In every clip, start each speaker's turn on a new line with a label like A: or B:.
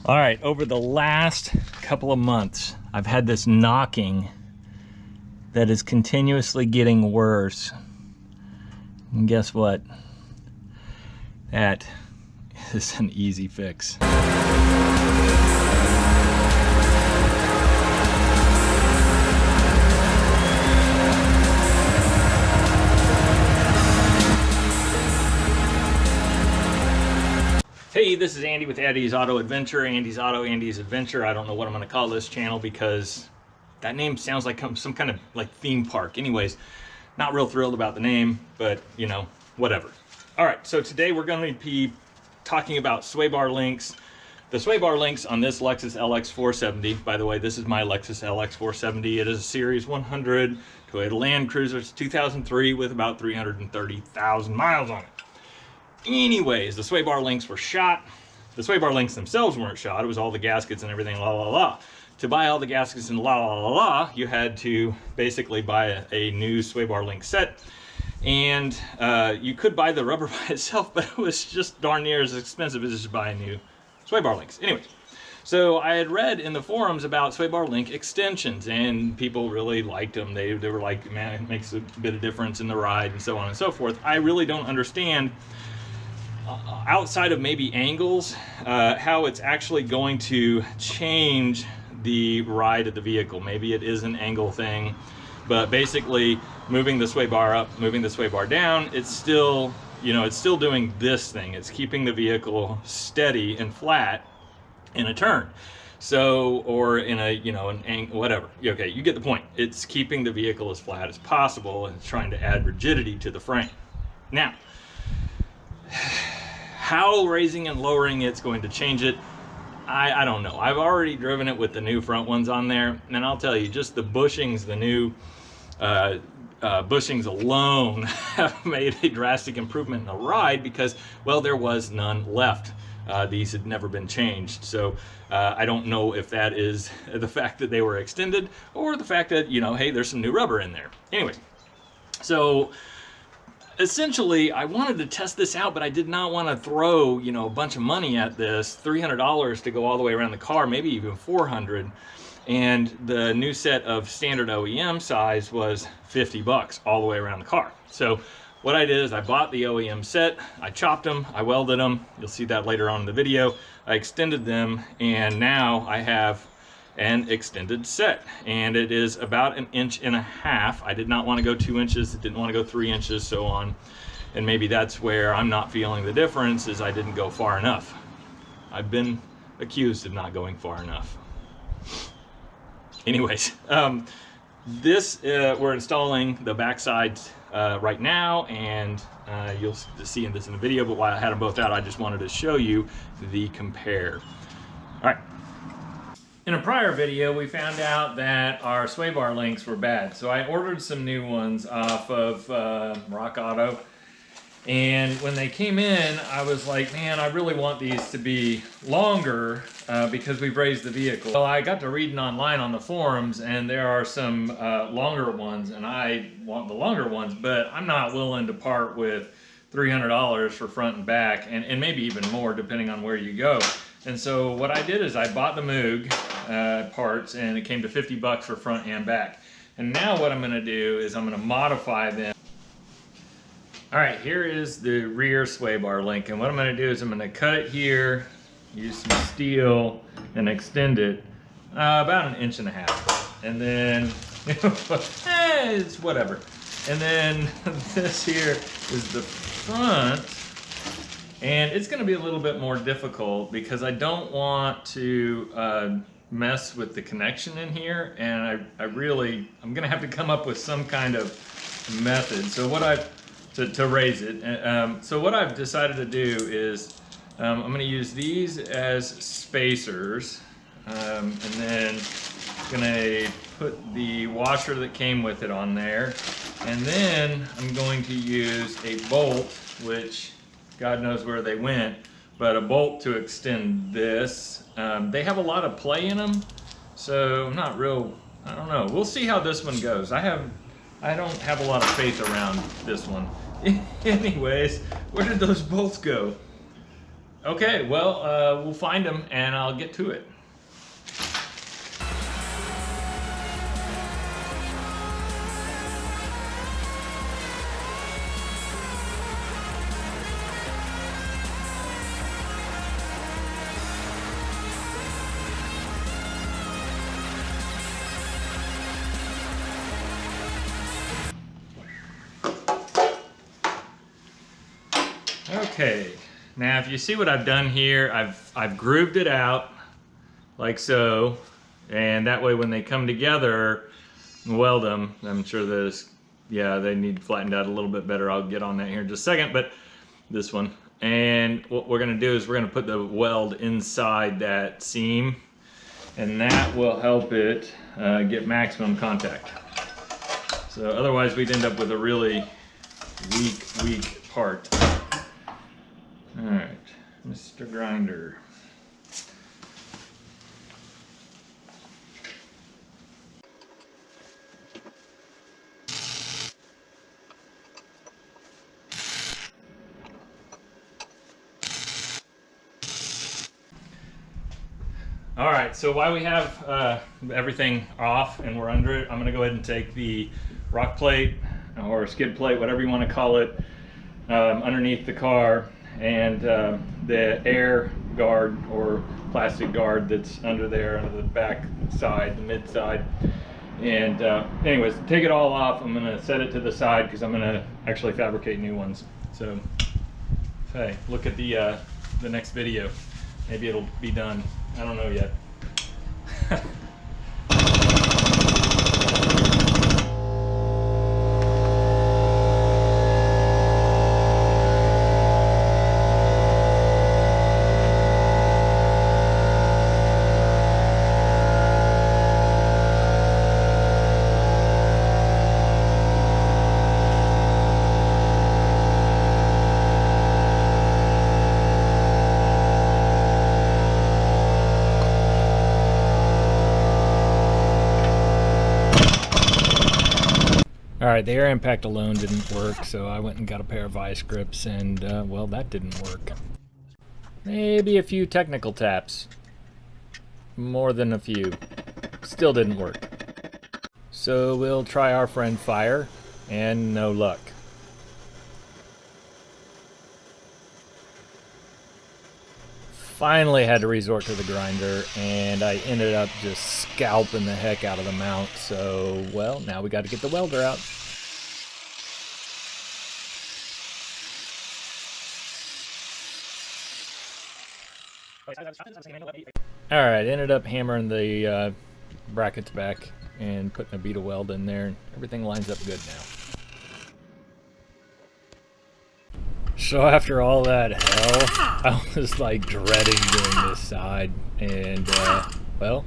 A: All right, over the last couple of months, I've had this knocking that is continuously getting worse. And guess what? That is an easy fix. Hey, this is Andy with Andy's Auto Adventure, Andy's Auto, Andy's Adventure. I don't know what I'm going to call this channel because that name sounds like some kind of like theme park. Anyways, not real thrilled about the name, but you know, whatever. All right, so today we're going to be talking about sway bar links. The sway bar links on this Lexus LX470. By the way, this is my Lexus LX470. It is a Series 100 Toyota Landcruiser. It's 2003 with about 330,000 miles on it. Anyways, the sway bar links were shot. The sway bar links themselves weren't shot. It was all the gaskets and everything, la la la. To buy all the gaskets and la la la la, you had to basically buy a new sway bar link set. And you could buy the rubber by itself, but it was just darn near as expensive as just buying new sway bar links. Anyways, so I had read in the forums about sway bar link extensions, and people really liked them. They were like, man, it makes a bit of difference in the ride and so on and so forth. I really don't understand, outside of maybe angles, how it's actually going to change the ride of the vehicle. Maybe it is an angle thing, but basically moving the sway bar up, moving the sway bar down, it's still, you know, it's still doing this thing. It's keeping the vehicle steady and flat in a turn. So, or in a, you know, an angle, whatever. Okay, you get the point. It's keeping the vehicle as flat as possible and trying to add rigidity to the frame. Now, how raising and lowering it's going to change it, I don't know. I've already driven it with the new front ones on there, and I'll tell you, just the bushings, the new bushings alone have made a drastic improvement in the ride because, well, there was none left. These had never been changed. So I don't know if that is the fact that they were extended or the fact that, you know, hey, there's some new rubber in there. Anyway, so essentially, I wanted to test this out, but I did not want to throw, you know, a bunch of money at this. $300 to go all the way around the car, maybe even $400. And the new set of standard OEM size was $50 all the way around the car. So what I did is I bought the OEM set, I chopped them, I welded them. You'll see that later on in the video. I extended them, and now I have an extended set, and it is about 1.5 inches. I did not want to go 2 inches, didn't want to go 3 inches, so on. And maybe that's where I'm not feeling the difference, is I didn't go far enough. I've been accused of not going far enough. Anyways, we're installing the backside right now, and you'll see this in the video, but while I had them both out, I just wanted to show you the compare. All right. In a prior video, we found out that our sway bar links were bad. So I ordered some new ones off of Rock Auto. And when they came in, I was like, man, I really want these to be longer because we've raised the vehicle. Well, I got to reading online on the forums, and there are some longer ones, and I want the longer ones, but I'm not willing to part with $300 for front and back, and maybe even more depending on where you go. And so what I did is I bought the Moog parts, and it came to $50 for front and back. And now what I'm going to do is I'm going to modify them. All right, here is the rear sway bar link, and what I'm going to do is I'm going to cut it here, use some steel, and extend it about 1.5 inches. And then, it's whatever. And then this here is the front. And it's going to be a little bit more difficult because I don't want to mess with the connection in here, and I'm going to have to come up with some kind of method. So to raise it. So what I've decided to do is I'm going to use these as spacers, and then I'm going to put the washer that came with it on there, and then I'm going to use a bolt, which God knows where they went, but a bolt to extend this. They have a lot of play in them, so I'm not real, I don't know. We'll see how this one goes. I don't have a lot of faith around this one. Anyways, where did those bolts go? Okay, well, we'll find them and I'll get to it. Okay, now if you see what I've done here, I've grooved it out like so, and that way when they come together and weld them, I'm sure this, yeah, they need flattened out a little bit better. I'll get on that here in just a second, but this one. And what we're gonna do is we're gonna put the weld inside that seam, and that will help it get maximum contact. So otherwise we'd end up with a really weak part. All right, Mr. Grinder. All right, so while we have everything off and we're under it, I'm gonna go ahead and take the rock plate or skid plate, whatever you wanna call it, underneath the car, and the air guard or plastic guard that's under there, under the back side, the mid side. And anyways, take it all off. I'm gonna set it to the side because I'm gonna actually fabricate new ones. So, hey, look at the next video. Maybe it'll be done. I don't know yet. Alright, the air impact alone didn't work, so I went and got a pair of vice grips, and well, that didn't work. Maybe a few technical taps. More than a few. Still didn't work. So we'll try our friend fire, and no luck. Finally had to resort to the grinder, and I ended up just scalping the heck out of the mount. So, well, now we got to get the welder out. Alright, ended up hammering the brackets back and putting a bead of weld in there, and everything lines up good now. So after all that hell, I was like dreading doing this side, and well,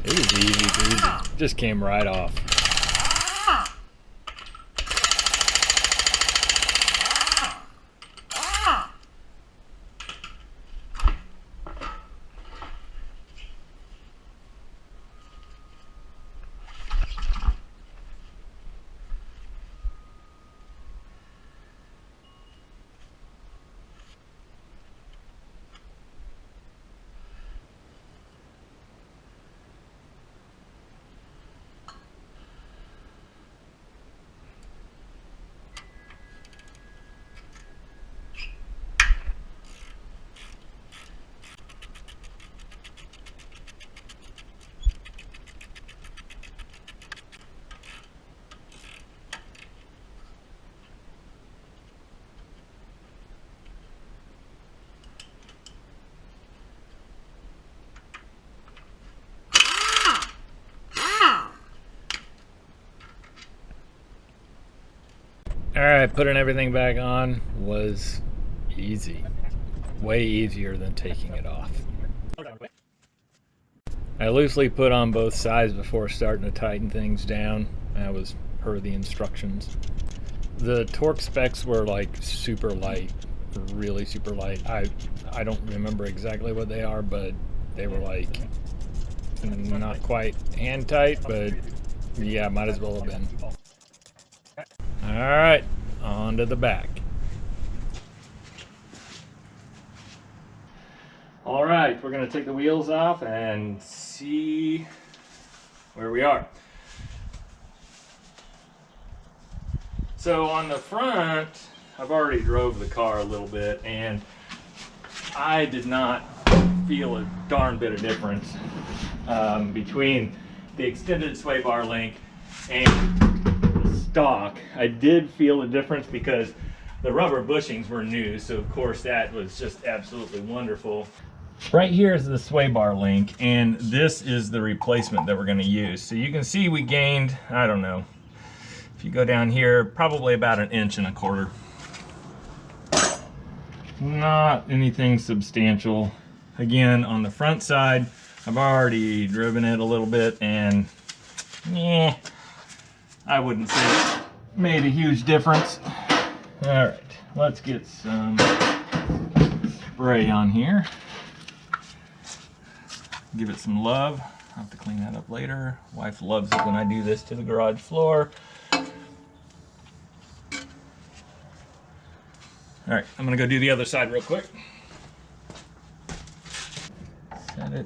A: it was easy breezy. Just came right off. Alright, putting everything back on was easy. Way easier than taking it off. I loosely put on both sides before starting to tighten things down. That was per the instructions. The torque specs were like super light, really super light. I don't remember exactly what they are, but they were like not quite hand tight, but yeah, might as well have been. Alright, on to the back. All right, we're gonna take the wheels off and see where we are. So on the front, I've already drove the car a little bit and I did not feel a darn bit of difference between the extended sway bar link and the stock. I did feel a difference because the rubber bushings were new, so of course that was just absolutely wonderful. Right here is the sway bar link, and this is the replacement that we're going to use. So you can see we gained, I don't know, if you go down here, probably about 1.25 inches. Not anything substantial. Again, on the front side, I've already driven it a little bit, and yeah, I wouldn't say it made a huge difference. All right, let's get some spray on here. Give it some love. I'll have to clean that up later. Wife loves it when I do this to the garage floor. All right, I'm gonna go do the other side real quick. Set it.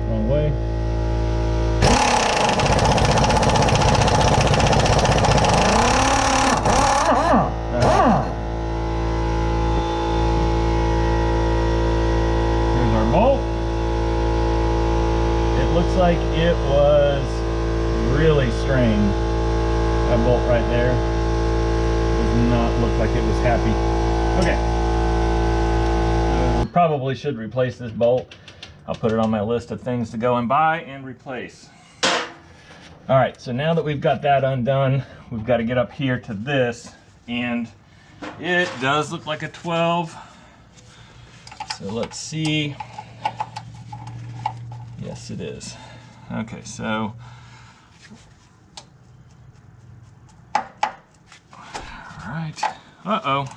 A: Wrong way. Like it was really strained. That bolt right there does not look like it was happy. Okay, we probably should replace this bolt. I'll put it on my list of things to go and buy and replace. All right, so now that we've got that undone, we've got to get up here to this, and it does look like a 12. So let's see. Yes, it is. Okay, so all right. Uh-oh.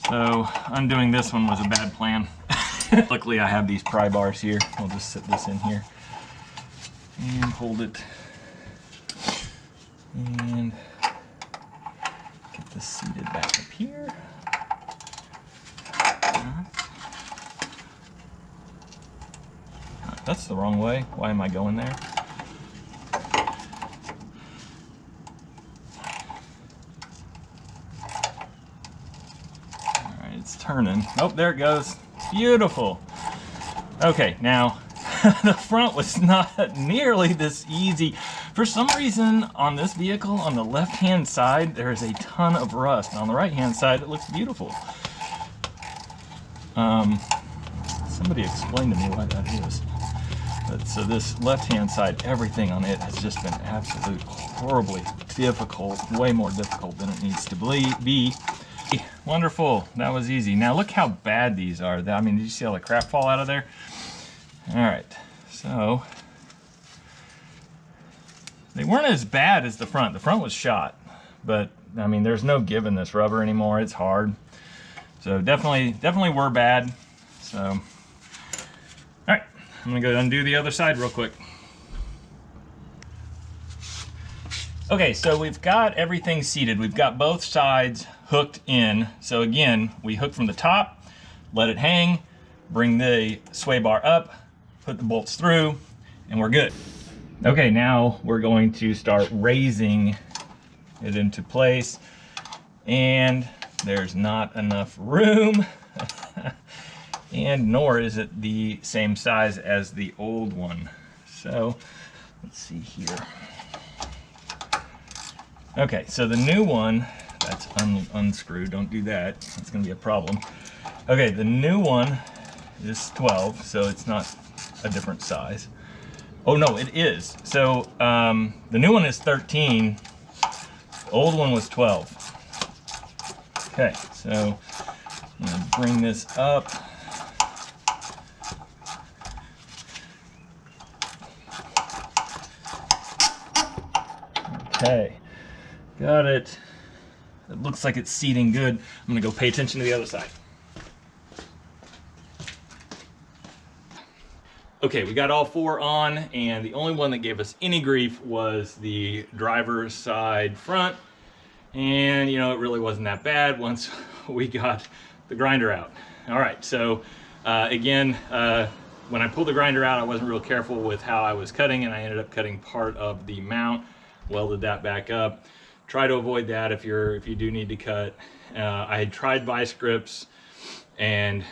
A: So undoing this one was a bad plan. Luckily I have these pry bars here. I'll just sit this in here and hold it and get this seated back up here. That's the wrong way. Why am I going there? All right, it's turning. Oh, there it goes. Beautiful. Okay, now the front was not nearly this easy. For some reason, on this vehicle, on the left-hand side, there is a ton of rust. On the right-hand side, it looks beautiful. Somebody explain to me why that is. But so this left-hand side, everything on it has just been absolutely horribly difficult, way more difficult than it needs to be. Wonderful, that was easy. Now look how bad these are. I mean, did you see all the crap fall out of there? All right, so they weren't as bad as the front. The front was shot, but I mean, there's no giving this rubber anymore. It's hard. So definitely were bad. So, all right. I'm gonna go undo the other side real quick. Okay, so we've got everything seated. We've got both sides hooked in. So again, we hook from the top, let it hang, bring the sway bar up, put the bolts through, and we're good. Okay, now we're going to start raising it into place, and there's not enough room. And nor is it the same size as the old one. So let's see here. Okay, so the new one, that's unscrewed, don't do that, that's gonna be a problem. Okay, the new one is 12, so it's not a different size. Oh no, it is. So the new one is 13, the old one was 12. Okay, so I'm gonna bring this up. Okay, got it. It looks like it's seating good. I'm gonna go pay attention to the other side. Okay, we got all four on, and the only one that gave us any grief was the driver's side front. And you know, it really wasn't that bad once we got the grinder out. All right, so again, when I pulled the grinder out, I wasn't real careful with how I was cutting, and I ended up cutting part of the mount, welded that back up. Try to avoid that if you do need to cut. I had tried vice grips, and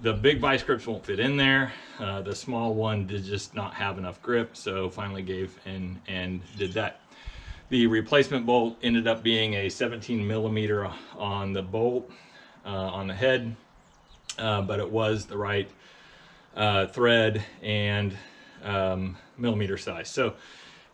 A: the big vice grips won't fit in there. The small one did just not have enough grip, so finally gave and did that. The replacement bolt ended up being a 17 millimeter on the bolt on the head, but it was the right thread and millimeter size. So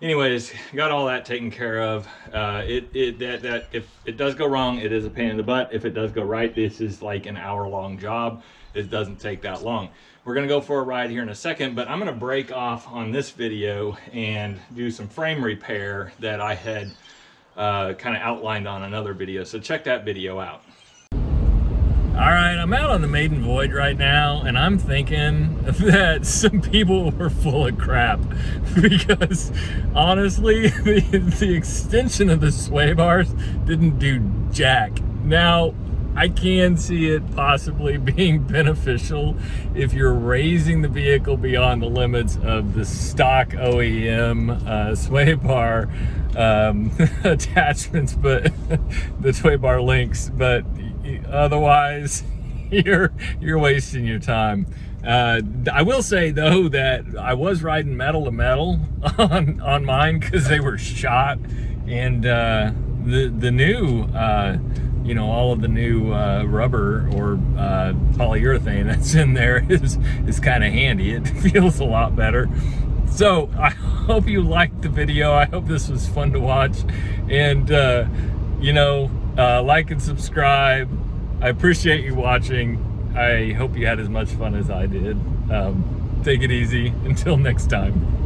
A: anyways, got all that taken care of. If it does go wrong, it is a pain in the butt. If it does go right, this is like an hour-long job. It doesn't take that long. We're gonna go for a ride here in a second, but I'm gonna break off on this video and do some frame repair that I had kind of outlined on another video. So check that video out. All right, I'm out on the maiden voyage right now, and I'm thinking that some people were full of crap because honestly, the extension of the sway bars didn't do jack. Now, I can see it possibly being beneficial if you're raising the vehicle beyond the limits of the stock OEM sway bar attachments, but the sway bar links, but otherwise you're wasting your time. I will say though that I was riding metal to metal on mine because they were shot, and the new you know, all of the new rubber or polyurethane that's in there is kind of handy. It feels a lot better. So I hope you liked the video. I hope this was fun to watch, and you know, like and subscribe. I appreciate you watching. I hope you had as much fun as I did. Take it easy. Until next time.